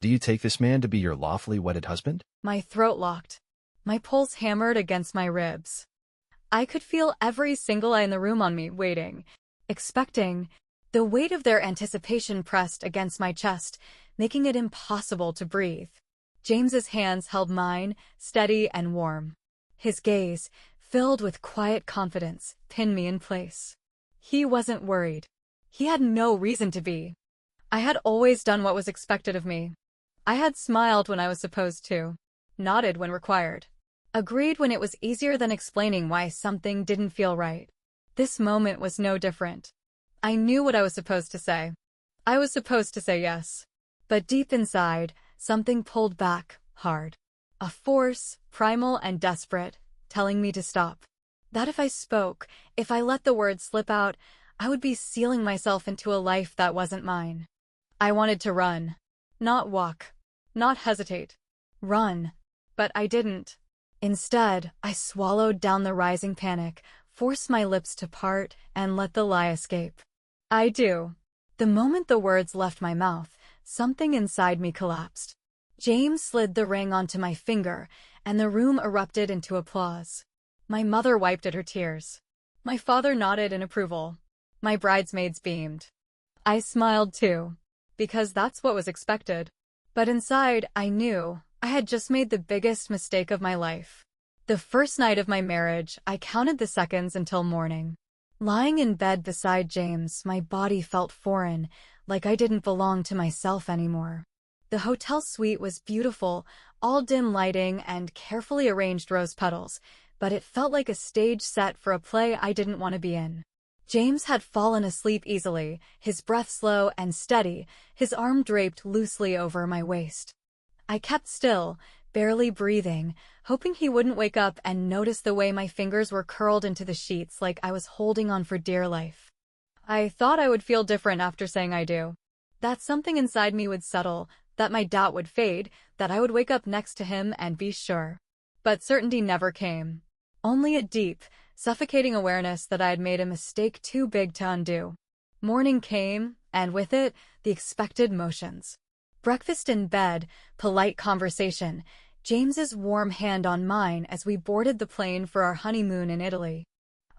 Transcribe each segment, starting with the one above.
Do you take this man to be your lawfully wedded husband? My throat locked. My pulse hammered against my ribs. I could feel every single eye in the room on me, waiting, expecting. The weight of their anticipation pressed against my chest, making it impossible to breathe. James's hands held mine, steady and warm. His gaze, filled with quiet confidence, pinned me in place. He wasn't worried. He had no reason to be. I had always done what was expected of me. I had smiled when I was supposed to, nodded when required, agreed when it was easier than explaining why something didn't feel right. This moment was no different. I knew what I was supposed to say. I was supposed to say yes. But deep inside, something pulled back, hard. A force, primal and desperate, telling me to stop. That if I spoke, if I let the words slip out, I would be sealing myself into a life that wasn't mine. I wanted to run. Not walk. Not hesitate. Run. But I didn't. Instead, I swallowed down the rising panic, forced my lips to part, and let the lie escape. I do. The moment the words left my mouth, something inside me collapsed. James slid the ring onto my finger, and the room erupted into applause. My mother wiped at her tears. My father nodded in approval. My bridesmaids beamed. I smiled too, because that's what was expected. But inside, I knew I had just made the biggest mistake of my life. The first night of my marriage, I counted the seconds until morning. Lying in bed beside James, my body felt foreign, like I didn't belong to myself anymore. The hotel suite was beautiful, all dim lighting and carefully arranged rose petals, but it felt like a stage set for a play I didn't want to be in. James had fallen asleep easily, his breath slow and steady, his arm draped loosely over my waist. I kept still, barely breathing, hoping he wouldn't wake up and notice the way my fingers were curled into the sheets like I was holding on for dear life. I thought I would feel different after saying I do. That something inside me would settle, that my doubt would fade, that I would wake up next to him and be sure. But certainty never came. Only a deep, suffocating awareness that I had made a mistake too big to undo. Morning came, and with it, the expected motions. Breakfast in bed, polite conversation, James's warm hand on mine as we boarded the plane for our honeymoon in Italy.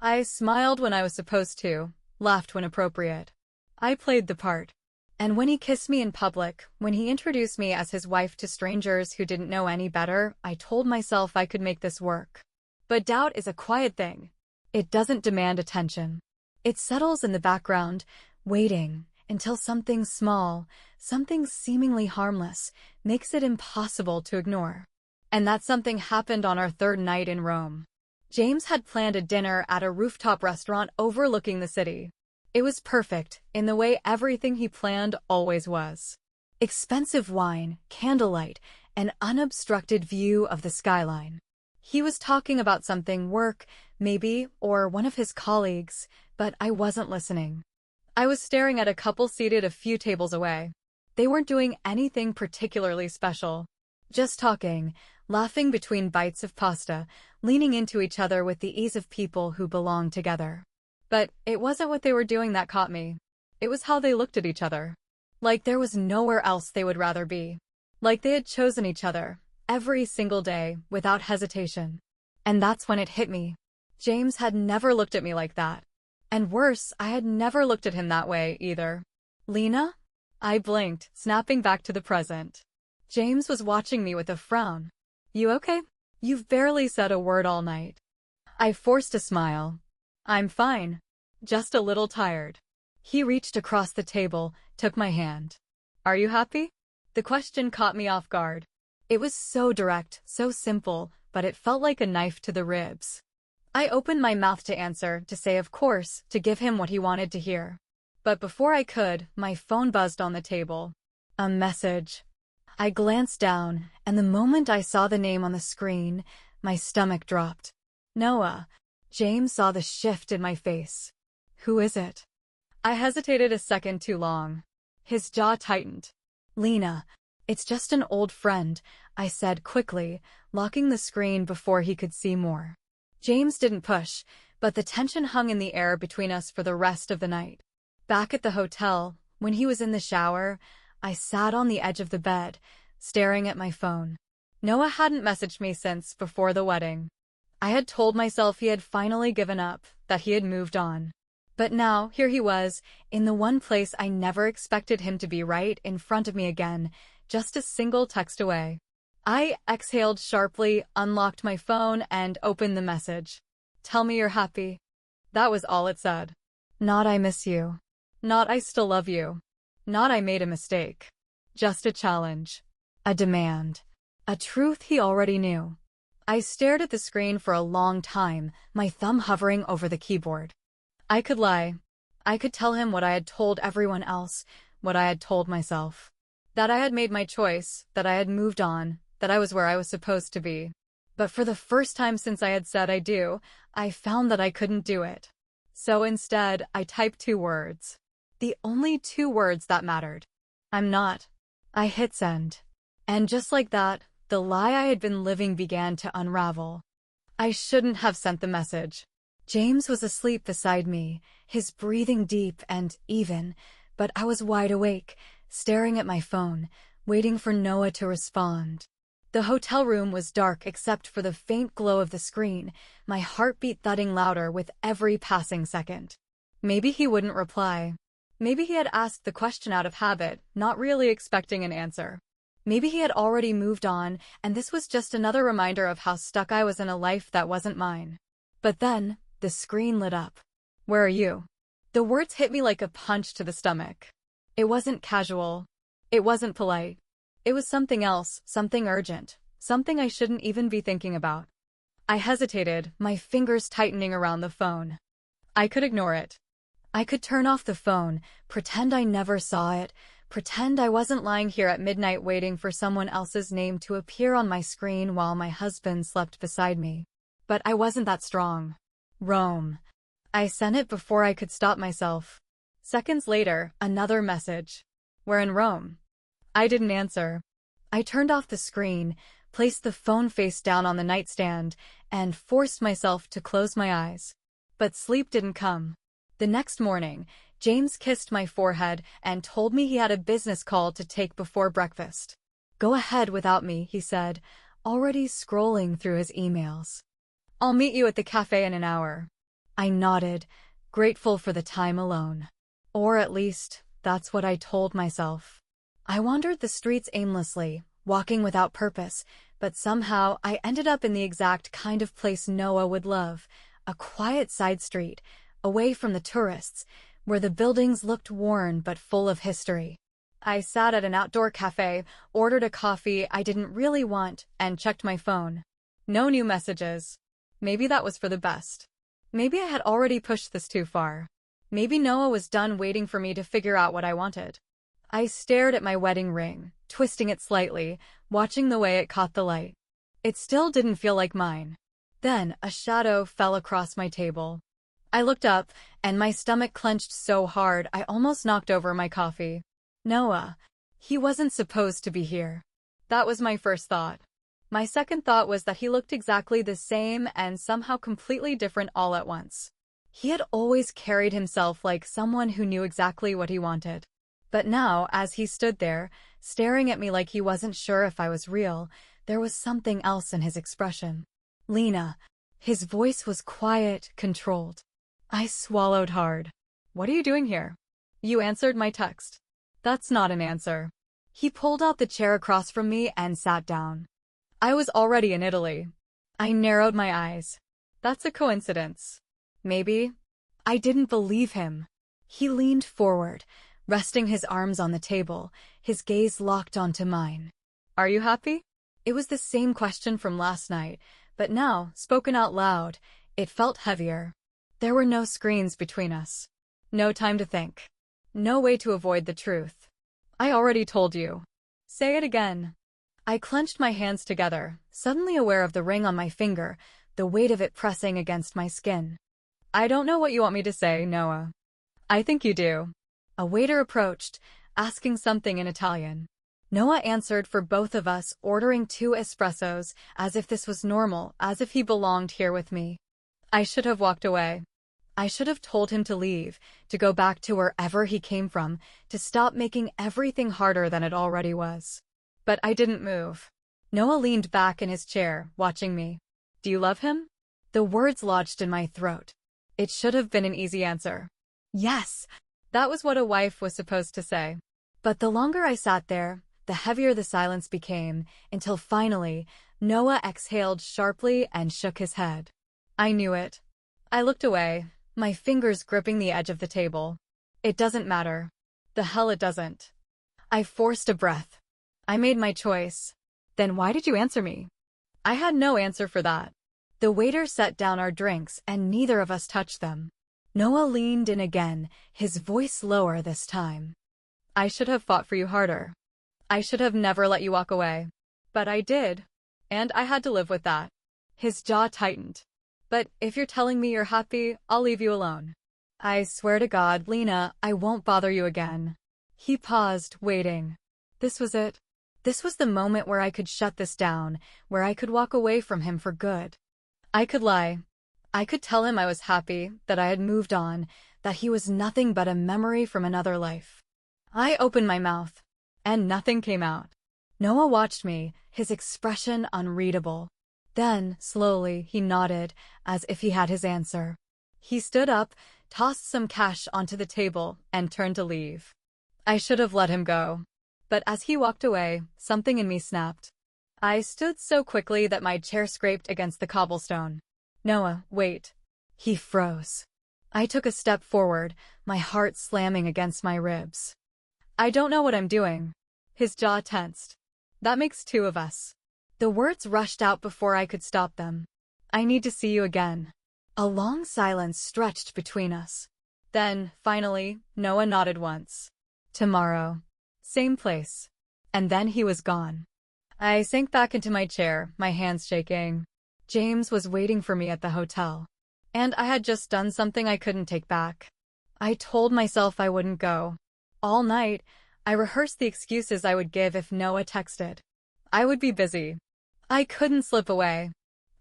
I smiled when I was supposed to, laughed when appropriate. I played the part. And when he kissed me in public, when he introduced me as his wife to strangers who didn't know any better, I told myself I could make this work. But doubt is a quiet thing. It doesn't demand attention. It settles in the background, waiting, until something small, something seemingly harmless, makes it impossible to ignore. And that something happened on our third night in Rome. James had planned a dinner at a rooftop restaurant overlooking the city. It was perfect, in the way everything he planned always was. Expensive wine, candlelight, an unobstructed view of the skyline. He was talking about something, work, maybe, or one of his colleagues, but I wasn't listening. I was staring at a couple seated a few tables away. They weren't doing anything particularly special. Just talking, laughing between bites of pasta, leaning into each other with the ease of people who belong together. But it wasn't what they were doing that caught me. It was how they looked at each other. Like there was nowhere else they would rather be. Like they had chosen each other, every single day, without hesitation. And that's when it hit me. James had never looked at me like that. And worse, I had never looked at him that way, either. Lena? I blinked, snapping back to the present. James was watching me with a frown. You okay? You've barely said a word all night. I forced a smile. I'm fine. Just a little tired. He reached across the table, took my hand. Are you happy? The question caught me off guard. It was so direct, so simple, but it felt like a knife to the ribs. I opened my mouth to answer, to say of course, to give him what he wanted to hear. But before I could, my phone buzzed on the table. A message. I glanced down, and the moment I saw the name on the screen, my stomach dropped. Noah. James saw the shift in my face. Who is it? I hesitated a second too long. His jaw tightened. Lena. It's just an old friend, I said quickly, locking the screen before he could see more. James didn't push, but the tension hung in the air between us for the rest of the night. Back at the hotel, when he was in the shower, I sat on the edge of the bed, staring at my phone. Noah hadn't messaged me since before the wedding. I had told myself he had finally given up, that he had moved on. But now, here he was, in the one place I never expected him to be, right in front of me again, just a single text away. I exhaled sharply, unlocked my phone, and opened the message. "Tell me you're happy." That was all it said. Not "I miss you." Not "I still love you." Not "I made a mistake." Just a challenge. A demand. A truth he already knew. I stared at the screen for a long time, my thumb hovering over the keyboard. I could lie. I could tell him what I had told everyone else, what I had told myself. That I had made my choice, that I had moved on, that I was where I was supposed to be. But for the first time since I had said I do, I found that I couldn't do it. So instead, I typed 2 words. The only 2 words that mattered. "I'm not." I hit send. And just like that, the lie I had been living began to unravel. I shouldn't have sent the message. James was asleep beside me, his breathing deep and even, but I was wide awake, staring at my phone, waiting for Noah to respond. The hotel room was dark except for the faint glow of the screen, my heartbeat thudding louder with every passing second. Maybe he wouldn't reply. Maybe he had asked the question out of habit, not really expecting an answer. Maybe he had already moved on, and this was just another reminder of how stuck I was in a life that wasn't mine. But then, the screen lit up. "Where are you?" The words hit me like a punch to the stomach. It wasn't casual. It wasn't polite. It was something else, something urgent, something I shouldn't even be thinking about. I hesitated, my fingers tightening around the phone. I could ignore it. I could turn off the phone, pretend I never saw it, pretend I wasn't lying here at midnight waiting for someone else's name to appear on my screen while my husband slept beside me. But I wasn't that strong. Rome. I sent it before I could stop myself. Seconds later, another message. "We're in Rome." I didn't answer. I turned off the screen, placed the phone face down on the nightstand, and forced myself to close my eyes. But sleep didn't come. The next morning, James kissed my forehead and told me he had a business call to take before breakfast. "Go ahead without me," he said, already scrolling through his emails. "I'll meet you at the cafe in an hour." I nodded, grateful for the time alone. Or at least, that's what I told myself. I wandered the streets aimlessly, walking without purpose, but somehow I ended up in the exact kind of place Noah would love, a quiet side street, away from the tourists, where the buildings looked worn but full of history. I sat at an outdoor cafe, ordered a coffee I didn't really want, and checked my phone. No new messages. Maybe that was for the best. Maybe I had already pushed this too far. Maybe Noah was done waiting for me to figure out what I wanted. I stared at my wedding ring, twisting it slightly, watching the way it caught the light. It still didn't feel like mine. Then a shadow fell across my table. I looked up, and my stomach clenched so hard I almost knocked over my coffee. Noah. He wasn't supposed to be here. That was my first thought. My second thought was that he looked exactly the same and somehow completely different all at once. He had always carried himself like someone who knew exactly what he wanted. But now, as he stood there, staring at me like he wasn't sure if I was real, there was something else in his expression. "Lena." His voice was quiet, controlled. I swallowed hard. "What are you doing here?" "You answered my text." "That's not an answer." He pulled out the chair across from me and sat down. I was already in Italy. I narrowed my eyes. That's a coincidence. Maybe. I didn't believe him. He leaned forward, resting his arms on the table, his gaze locked onto mine. "Are you happy?" It was the same question from last night, but now, spoken out loud, it felt heavier. There were no screens between us. No time to think. No way to avoid the truth. "I already told you." "Say it again." I clenched my hands together, suddenly aware of the ring on my finger, the weight of it pressing against my skin. "I don't know what you want me to say, Noah." "I think you do." A waiter approached, asking something in Italian. Noah answered for both of us, ordering 2 espressos, as if this was normal, as if he belonged here with me. I should have walked away. I should have told him to leave, to go back to wherever he came from, to stop making everything harder than it already was. But I didn't move. Noah leaned back in his chair, watching me. Do you love him? The words lodged in my throat. It should have been an easy answer. Yes, that was what a wife was supposed to say. But the longer I sat there, the heavier the silence became, until finally, Noah exhaled sharply and shook his head. I knew it. I looked away, my fingers gripping the edge of the table. It doesn't matter. The hell it doesn't. I forced a breath. I made my choice. Then why did you answer me? I had no answer for that. The waiter set down our drinks and neither of us touched them. Noah leaned in again, his voice lower this time. I should have fought for you harder. I should have never let you walk away. But I did. And I had to live with that. His jaw tightened. But if you're telling me you're happy, I'll leave you alone. I swear to God, Lena, I won't bother you again. He paused, waiting. This was it. This was the moment where I could shut this down, where I could walk away from him for good. I could lie. I could tell him I was happy, that I had moved on, that he was nothing but a memory from another life. I opened my mouth, and nothing came out. Noah watched me, his expression unreadable. Then, slowly, he nodded, as if he had his answer. He stood up, tossed some cash onto the table, and turned to leave. I should have let him go. But as he walked away, something in me snapped. I stood so quickly that my chair scraped against the cobblestone. Noah, wait. He froze. I took a step forward, my heart slamming against my ribs. I don't know what I'm doing. His jaw tensed. That makes two of us. The words rushed out before I could stop them. I need to see you again. A long silence stretched between us. Then, finally, Noah nodded once. Tomorrow. Same place. And then he was gone. I sank back into my chair, my hands shaking. James was waiting for me at the hotel. And I had just done something I couldn't take back. I told myself I wouldn't go. All night, I rehearsed the excuses I would give if Noah texted. I would be busy. I couldn't slip away.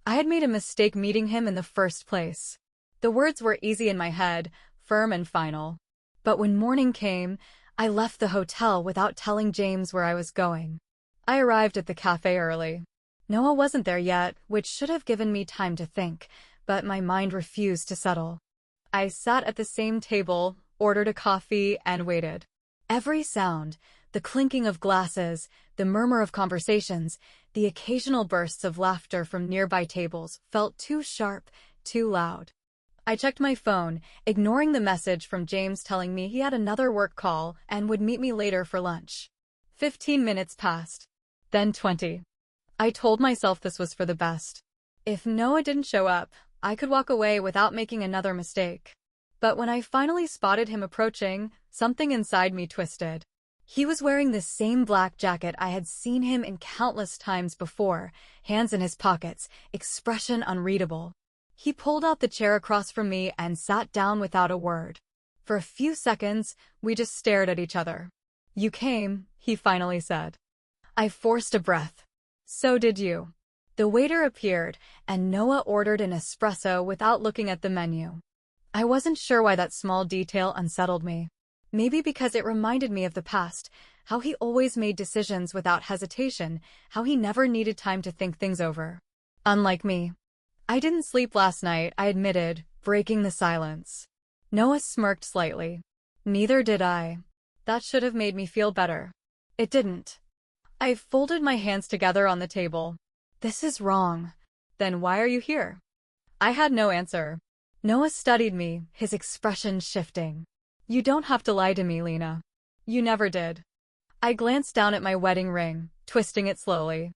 I had made a mistake meeting him in the first place. The words were easy in my head, firm and final. But when morning came, I left the hotel without telling James where I was going. I arrived at the cafe early. Noah wasn't there yet, which should have given me time to think, but my mind refused to settle. I sat at the same table, ordered a coffee, and waited. Every sound, the clinking of glasses, the murmur of conversations, the occasional bursts of laughter from nearby tables, felt too sharp, too loud. I checked my phone, ignoring the message from James telling me he had another work call and would meet me later for lunch. 15 minutes passed. Then 20. I told myself this was for the best. If Noah didn't show up, I could walk away without making another mistake. But when I finally spotted him approaching, something inside me twisted. He was wearing the same black jacket I had seen him in countless times before, hands in his pockets, expression unreadable. He pulled out the chair across from me and sat down without a word. For a few seconds, we just stared at each other. You came, he finally said. I forced a breath. So did you. The waiter appeared, and Noah ordered an espresso without looking at the menu. I wasn't sure why that small detail unsettled me. Maybe because it reminded me of the past, how he always made decisions without hesitation, how he never needed time to think things over. Unlike me. I didn't sleep last night, I admitted, breaking the silence. Noah smirked slightly. Neither did I. That should have made me feel better. It didn't. I folded my hands together on the table. This is wrong. Then why are you here? I had no answer. Noah studied me, his expression shifting. You don't have to lie to me, Lena. You never did. I glanced down at my wedding ring, twisting it slowly.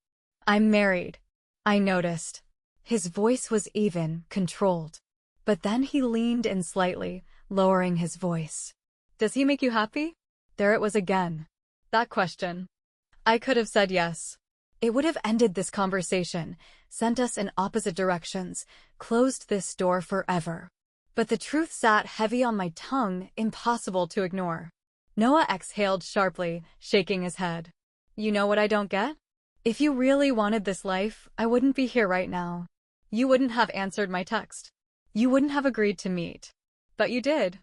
I'm married. I noticed. His voice was even, controlled. But then he leaned in slightly, lowering his voice. Does he make you happy? There it was again. That question. I could have said yes. It would have ended this conversation, sent us in opposite directions, closed this door forever. But the truth sat heavy on my tongue, impossible to ignore. Noah exhaled sharply, shaking his head. You know what I don't get? If you really wanted this life, I wouldn't be here right now. You wouldn't have answered my text. You wouldn't have agreed to meet. But you did.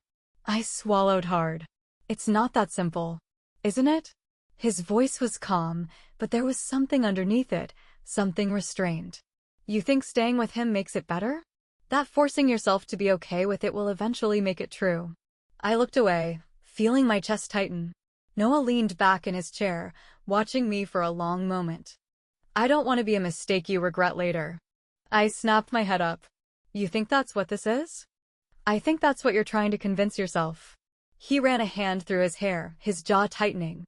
I swallowed hard. It's not that simple, isn't it? His voice was calm, but there was something underneath it, something restrained. You think staying with him makes it better? That forcing yourself to be okay with it will eventually make it true. I looked away, feeling my chest tighten. Noah leaned back in his chair, watching me for a long moment. I don't want to be a mistake you regret later. I snapped my head up. You think that's what this is? I think that's what you're trying to convince yourself. He ran a hand through his hair, his jaw tightening.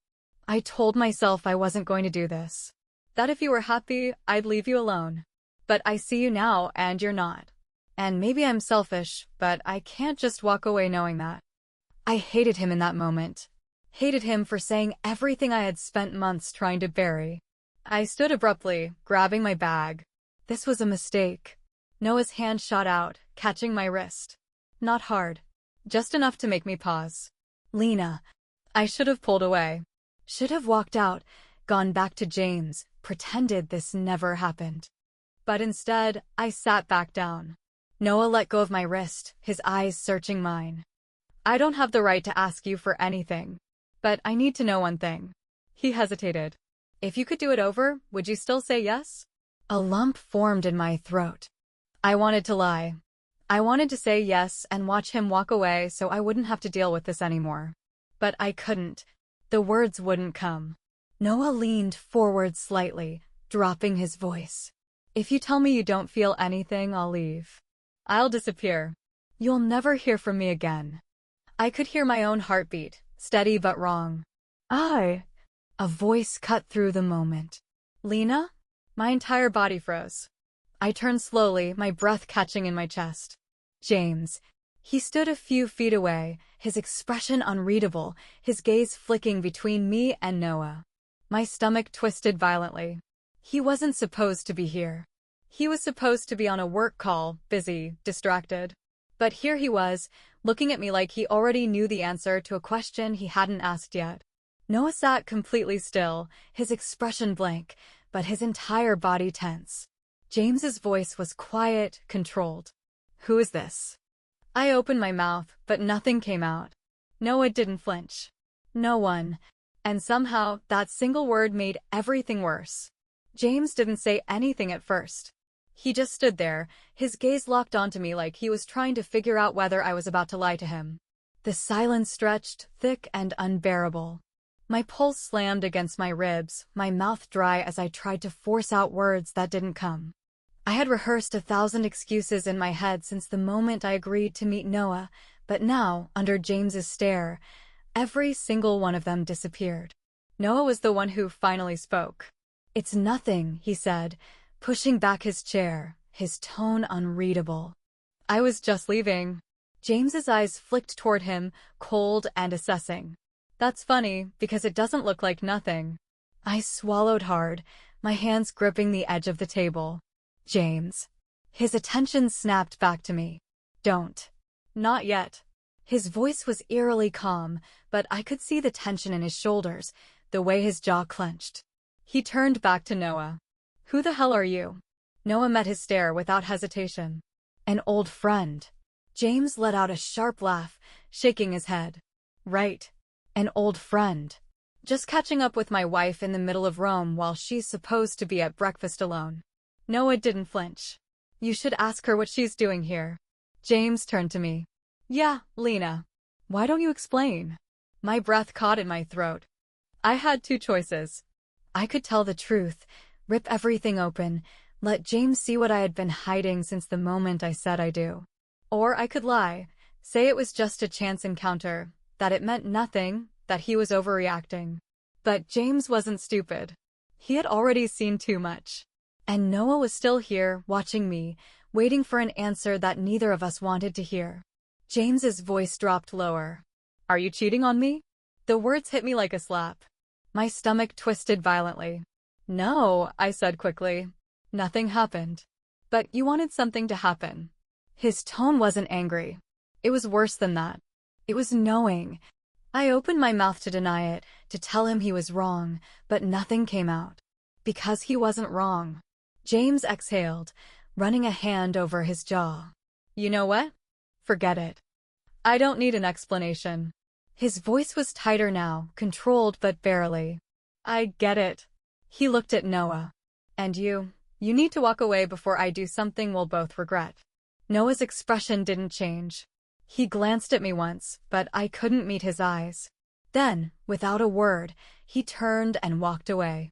I told myself I wasn't going to do this. That if you were happy, I'd leave you alone. But I see you now, and you're not. And maybe I'm selfish, but I can't just walk away knowing that. I hated him in that moment. Hated him for saying everything I had spent months trying to bury. I stood abruptly, grabbing my bag. This was a mistake. Noah's hand shot out, catching my wrist. Not hard. Just enough to make me pause. Lena. I should have pulled away. Should have walked out, gone back to James, pretended this never happened. But instead, I sat back down. Noah let go of my wrist, his eyes searching mine. I don't have the right to ask you for anything. But I need to know one thing. He hesitated. If you could do it over, would you still say yes? A lump formed in my throat. I wanted to lie. I wanted to say yes and watch him walk away so I wouldn't have to deal with this anymore. But I couldn't. The words wouldn't come. Noah leaned forward slightly, dropping his voice. If you tell me you don't feel anything, I'll leave. I'll disappear. You'll never hear from me again. I could hear my own heartbeat, steady but wrong. A voice cut through the moment. Lena? My entire body froze. I turned slowly, my breath catching in my chest. James. He stood a few feet away, his expression unreadable, his gaze flicking between me and Noah. My stomach twisted violently. He wasn't supposed to be here. He was supposed to be on a work call, busy, distracted. But here he was, looking at me like he already knew the answer to a question he hadn't asked yet. Noah sat completely still, his expression blank, but his entire body tense. James's voice was quiet, controlled. Who is this? I opened my mouth, but nothing came out. Noah didn't flinch. No one. And somehow, that single word made everything worse. James didn't say anything at first. He just stood there, his gaze locked onto me like he was trying to figure out whether I was about to lie to him. The silence stretched, thick and unbearable. My pulse slammed against my ribs, my mouth dry as I tried to force out words that didn't come. I had rehearsed 1,000 excuses in my head since the moment I agreed to meet Noah, but now, under James's stare, every single one of them disappeared. Noah was the one who finally spoke. It's nothing, he said, pushing back his chair, his tone unreadable. I was just leaving. James's eyes flicked toward him, cold and assessing. That's funny, because it doesn't look like nothing. I swallowed hard, my hands gripping the edge of the table. James. His attention snapped back to me. Don't. Not yet. His voice was eerily calm, but I could see the tension in his shoulders, the way his jaw clenched. He turned back to Noah. Who the hell are you? Noah met his stare without hesitation. An old friend. James let out a sharp laugh, shaking his head. Right. An old friend. Just catching up with my wife in the middle of Rome while she's supposed to be at breakfast alone. Noah didn't flinch. You should ask her what she's doing here. James turned to me. Yeah, Lena. Why don't you explain? My breath caught in my throat. I had two choices. I could tell the truth, rip everything open, let James see what I had been hiding since the moment I said I do. Or I could lie, say it was just a chance encounter, that it meant nothing, that he was overreacting. But James wasn't stupid. He had already seen too much. And Noah was still here, watching me, waiting for an answer that neither of us wanted to hear. James's voice dropped lower. Are you cheating on me? The words hit me like a slap. My stomach twisted violently. No, I said quickly. Nothing happened. But you wanted something to happen. His tone wasn't angry. It was worse than that. It was knowing. I opened my mouth to deny it, to tell him he was wrong, but nothing came out. Because he wasn't wrong. James exhaled, running a hand over his jaw. You know what? Forget it. I don't need an explanation. His voice was tighter now, controlled but barely. I get it. He looked at Noah. And you need to walk away before I do something we'll both regret. Noah's expression didn't change. He glanced at me once, but I couldn't meet his eyes. Then, without a word, he turned and walked away.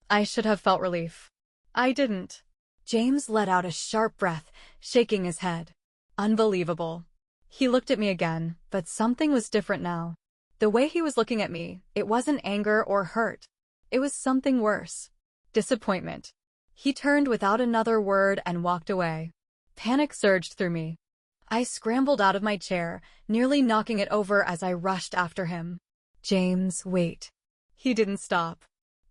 I should have felt relief. I didn't. James let out a sharp breath, shaking his head. Unbelievable. He looked at me again, but something was different now. The way he was looking at me, it wasn't anger or hurt. It was something worse. Disappointment. He turned without another word and walked away. Panic surged through me. I scrambled out of my chair, nearly knocking it over as I rushed after him. James, wait. He didn't stop.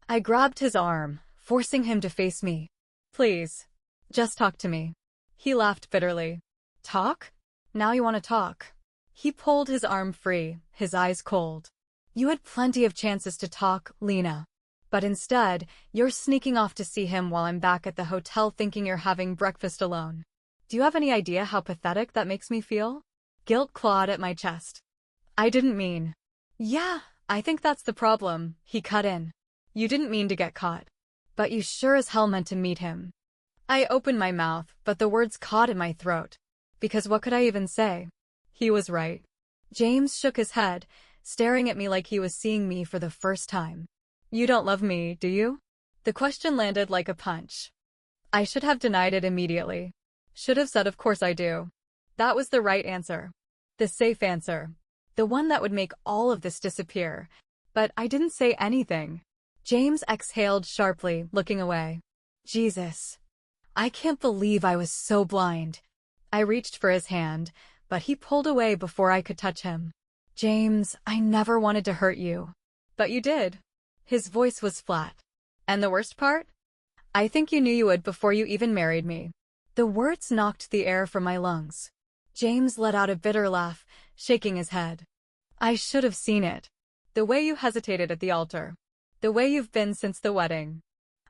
I grabbed his arm, forcing him to face me. Please. Just talk to me. He laughed bitterly. Talk? Now you want to talk. He pulled his arm free, his eyes cold. You had plenty of chances to talk, Lena. But instead, you're sneaking off to see him while I'm back at the hotel thinking you're having breakfast alone. Do you have any idea how pathetic that makes me feel? Guilt clawed at my chest. I didn't mean. Yeah, I think that's the problem, he cut in. You didn't mean to get caught. But you sure as hell meant to meet him. I opened my mouth, but the words caught in my throat. Because what could I even say? He was right. James shook his head, staring at me like he was seeing me for the first time. You don't love me, do you? The question landed like a punch. I should have denied it immediately. Should have said, of course I do. That was the right answer. The safe answer. The one that would make all of this disappear. But I didn't say anything. James exhaled sharply, looking away. Jesus. I can't believe I was so blind. I reached for his hand, but he pulled away before I could touch him. James, I never wanted to hurt you. But you did. His voice was flat. And the worst part? I think you knew you would before you even married me. The words knocked the air from my lungs. James let out a bitter laugh, shaking his head. I should have seen it. The way you hesitated at the altar. The way you've been since the wedding.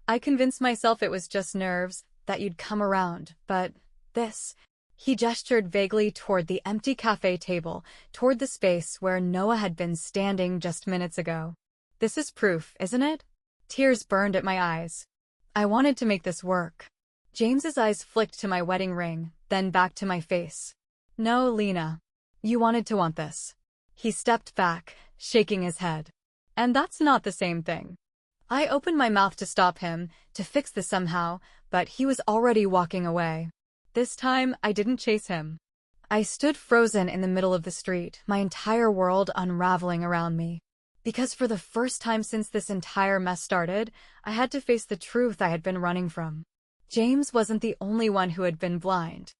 I convinced myself it was just nerves, that you'd come around, but this... He gestured vaguely toward the empty cafe table, toward the space where Noah had been standing just minutes ago. This is proof, isn't it? Tears burned at my eyes. I wanted to make this work. James's eyes flicked to my wedding ring, then back to my face. No, Lena. You wanted to want this. He stepped back, shaking his head. And that's not the same thing. I opened my mouth to stop him, to fix this somehow, but he was already walking away. This time, I didn't chase him. I stood frozen in the middle of the street, my entire world unraveling around me. Because for the first time since this entire mess started, I had to face the truth I had been running from. James wasn't the only one who had been blind.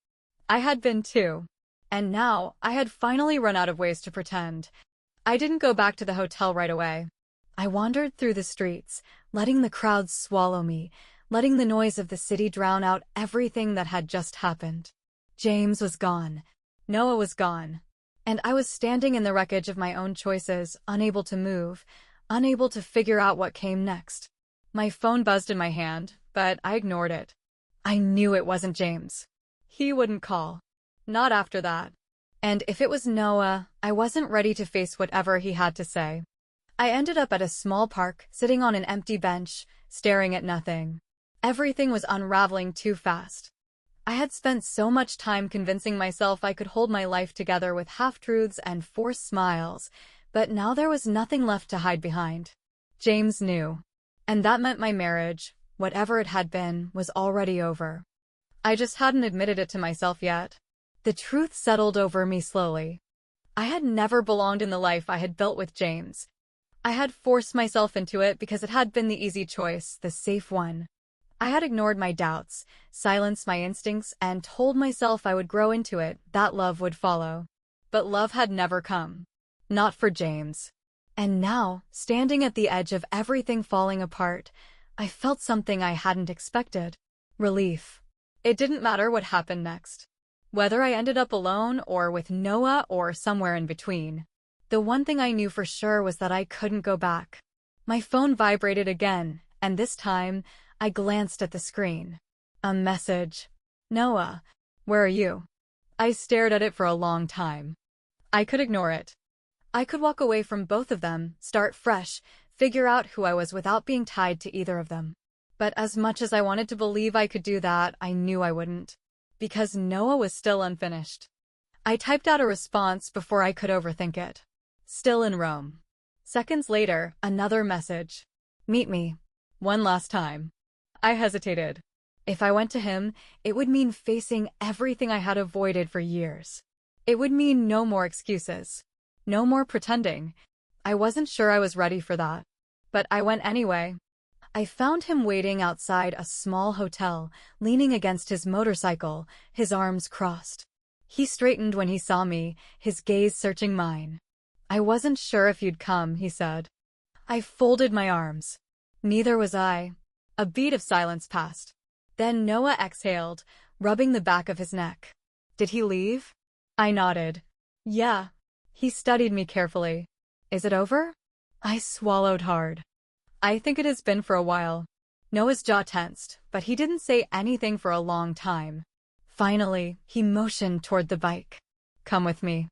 I had been too. And now, I had finally run out of ways to pretend. I didn't go back to the hotel right away. I wandered through the streets, letting the crowds swallow me, letting the noise of the city drown out everything that had just happened. James was gone. Noah was gone. And I was standing in the wreckage of my own choices, unable to move, unable to figure out what came next. My phone buzzed in my hand, but I ignored it. I knew it wasn't James. He wouldn't call. Not after that. And if it was Noah, I wasn't ready to face whatever he had to say. I ended up at a small park, sitting on an empty bench, staring at nothing. Everything was unraveling too fast. I had spent so much time convincing myself I could hold my life together with half-truths and forced smiles, but now there was nothing left to hide behind. James knew. And that meant my marriage, whatever it had been, was already over. I just hadn't admitted it to myself yet. The truth settled over me slowly. I had never belonged in the life I had built with James. I had forced myself into it because it had been the easy choice, the safe one. I had ignored my doubts, silenced my instincts, and told myself I would grow into it, that love would follow. But love had never come. Not for James. And now, standing at the edge of everything falling apart, I felt something I hadn't expected. Relief. It didn't matter what happened next. Whether I ended up alone or with Noah or somewhere in between. The one thing I knew for sure was that I couldn't go back. My phone vibrated again, and this time, I glanced at the screen. A message. Noah, where are you? I stared at it for a long time. I could ignore it. I could walk away from both of them, start fresh, figure out who I was without being tied to either of them. But as much as I wanted to believe I could do that, I knew I wouldn't. Because Noah was still unfinished. I typed out a response before I could overthink it. Still in Rome. Seconds later, another message. Meet me. One last time. I hesitated. If I went to him, it would mean facing everything I had avoided for years. It would mean no more excuses. No more pretending. I wasn't sure I was ready for that. But I went anyway. I found him waiting outside a small hotel, leaning against his motorcycle, his arms crossed. He straightened when he saw me, his gaze searching mine. I wasn't sure if you'd come, he said. I folded my arms. Neither was I. A beat of silence passed. Then Noah exhaled, rubbing the back of his neck. Did he leave? I nodded. Yeah. He studied me carefully. Is it over? I swallowed hard. I think it has been for a while. Noah's jaw tensed, but he didn't say anything for a long time. Finally, he motioned toward the bike. Come with me.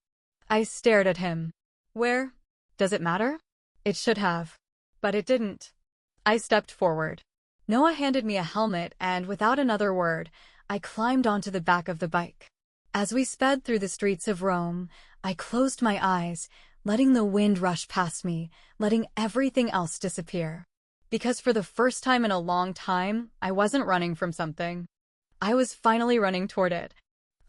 I stared at him. Where? Does it matter? It should have. But it didn't. I stepped forward. Noah handed me a helmet and, without another word, I climbed onto the back of the bike. As we sped through the streets of Rome, I closed my eyes, letting the wind rush past me, letting everything else disappear. Because for the first time in a long time, I wasn't running from something. I was finally running toward it.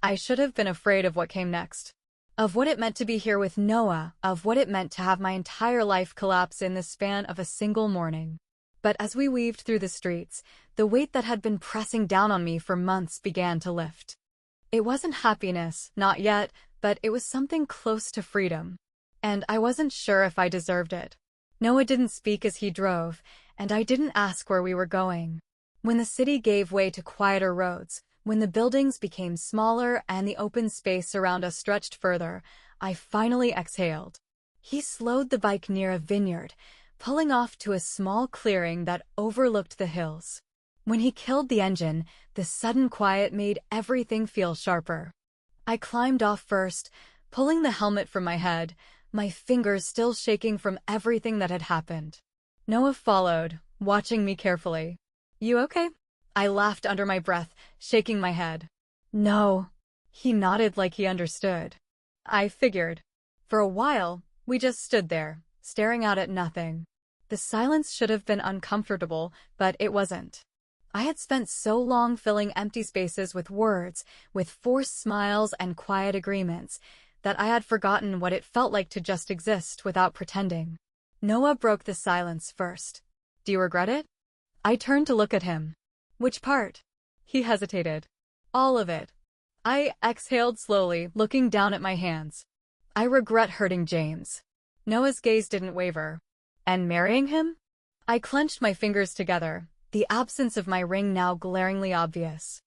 I should have been afraid of what came next. Of what it meant to be here with Noah, of what it meant to have my entire life collapse in the span of a single morning. But as we weaved through the streets, the weight that had been pressing down on me for months began to lift. It wasn't happiness, not yet, but it was something close to freedom. And I wasn't sure if I deserved it. Noah didn't speak as he drove, and I didn't ask where we were going. When the city gave way to quieter roads, when the buildings became smaller and the open space around us stretched further, I finally exhaled. He slowed the bike near a vineyard, pulling off to a small clearing that overlooked the hills. When he killed the engine, the sudden quiet made everything feel sharper. I climbed off first, pulling the helmet from my head, my fingers still shaking from everything that had happened. Noah followed, watching me carefully. You okay? I laughed under my breath, shaking my head. No. He nodded like he understood. I figured. For a while, we just stood there, staring out at nothing. The silence should have been uncomfortable, but it wasn't. I had spent so long filling empty spaces with words, with forced smiles and quiet agreements, that I had forgotten what it felt like to just exist without pretending. Noah broke the silence first. Do you regret it? I turned to look at him. Which part? He hesitated. All of it. I exhaled slowly, looking down at my hands. I regret hurting James. Noah's gaze didn't waver. And marrying him? I clenched my fingers together, the absence of my ring now glaringly obvious.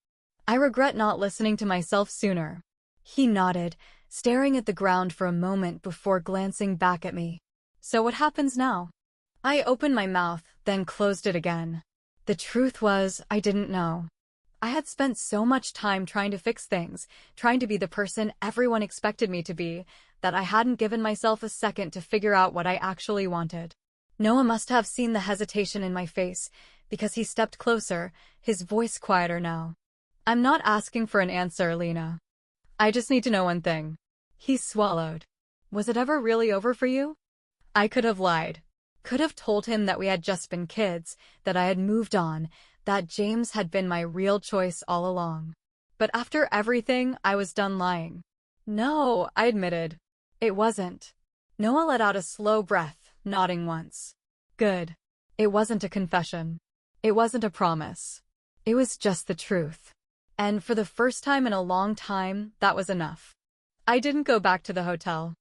I regret not listening to myself sooner. He nodded, staring at the ground for a moment before glancing back at me. So what happens now? I opened my mouth, then closed it again. The truth was, I didn't know. I had spent so much time trying to fix things, trying to be the person everyone expected me to be, that I hadn't given myself a second to figure out what I actually wanted. Noah must have seen the hesitation in my face, because he stepped closer, his voice quieter now. I'm not asking for an answer, Lena. I just need to know one thing. He swallowed. Was it ever really over for you? I could have lied. Could have told him that we had just been kids, that I had moved on, that James had been my real choice all along. But after everything, I was done lying. No, I admitted. It wasn't. Noah let out a slow breath, nodding once. Good. It wasn't a confession. It wasn't a promise. It was just the truth. And for the first time in a long time, that was enough. I didn't go back to the hotel.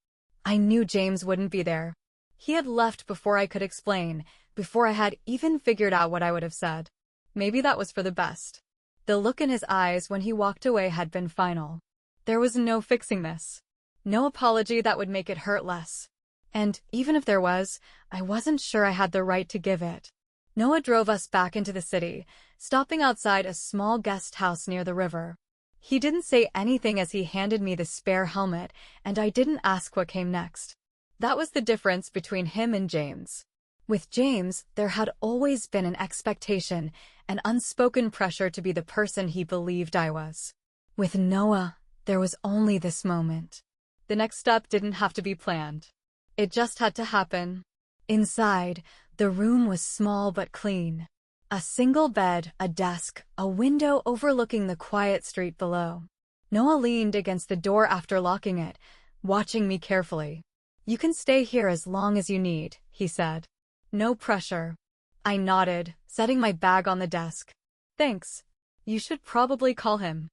I knew James wouldn't be there. He had left before I could explain, before I had even figured out what I would have said. Maybe that was for the best. The look in his eyes when he walked away had been final. There was no fixing this. No apology that would make it hurt less. And even if there was, I wasn't sure I had the right to give it. Noah drove us back into the city, stopping outside a small guest house near the river. He didn't say anything as he handed me the spare helmet, and I didn't ask what came next. That was the difference between him and James. With James, there had always been an expectation, an unspoken pressure to be the person he believed I was. With Noah, there was only this moment. The next step didn't have to be planned. It just had to happen. Inside, the room was small but clean. A single bed, a desk, a window overlooking the quiet street below. Noah leaned against the door after locking it, watching me carefully. "You can stay here as long as you need," he said. "No pressure." I nodded, setting my bag on the desk. "Thanks. You should probably call him."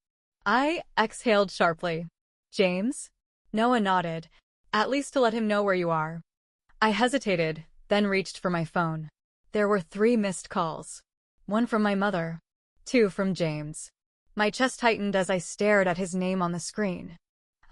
I exhaled sharply. "James?" Noah nodded. "At least to let him know where you are." I hesitated, then reached for my phone. There were 3 missed calls. 1 from my mother. 2 from James. My chest tightened as I stared at his name on the screen.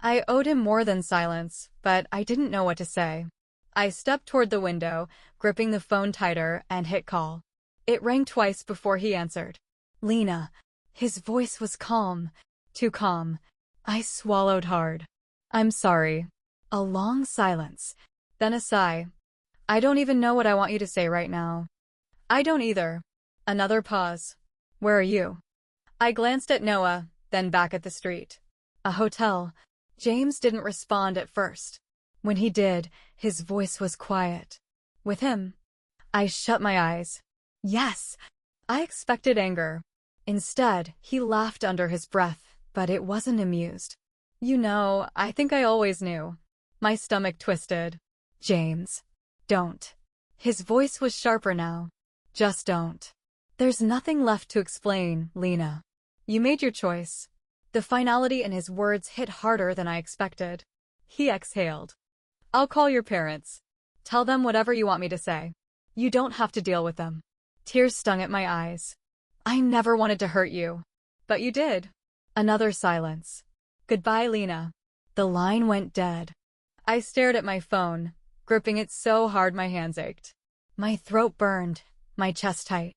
I owed him more than silence, but I didn't know what to say. I stepped toward the window, gripping the phone tighter, and hit call. It rang twice before he answered. "Lena." His voice was calm. Too calm. I swallowed hard. "I'm sorry." A long silence. Then a sigh. "I don't even know what I want you to say right now." "I don't either." Another pause. "Where are you?" I glanced at Noah, then back at the street. A hotel. James didn't respond at first. When he did, his voice was quiet. "With him?" I shut my eyes. Yes! I expected anger. Instead, he laughed under his breath, but it wasn't amused. "You know, I think I always knew." My stomach twisted. "James. Don't." His voice was sharper now. "Just don't. There's nothing left to explain, Lena. You made your choice." The finality in his words hit harder than I expected. He exhaled. "I'll call your parents. Tell them whatever you want me to say. You don't have to deal with them." Tears stung at my eyes. "I never wanted to hurt you." "But you did." Another silence. "Goodbye, Lena." The line went dead. I stared at my phone, gripping it so hard my hands ached. My throat burned, my chest tight.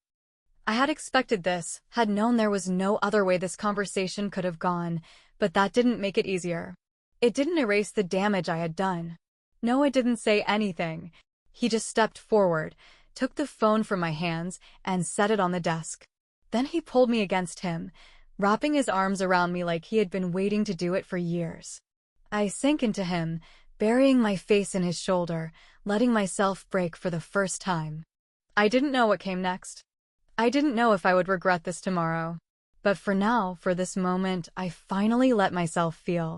I had expected this, had known there was no other way this conversation could have gone, but that didn't make it easier. It didn't erase the damage I had done. Noah didn't say anything. He just stepped forward, took the phone from my hands, and set it on the desk. Then he pulled me against him, wrapping his arms around me like he had been waiting to do it for years. I sank into him, burying my face in his shoulder, letting myself break for the first time. I didn't know what came next. I didn't know if I would regret this tomorrow. But for now, for this moment, I finally let myself feel.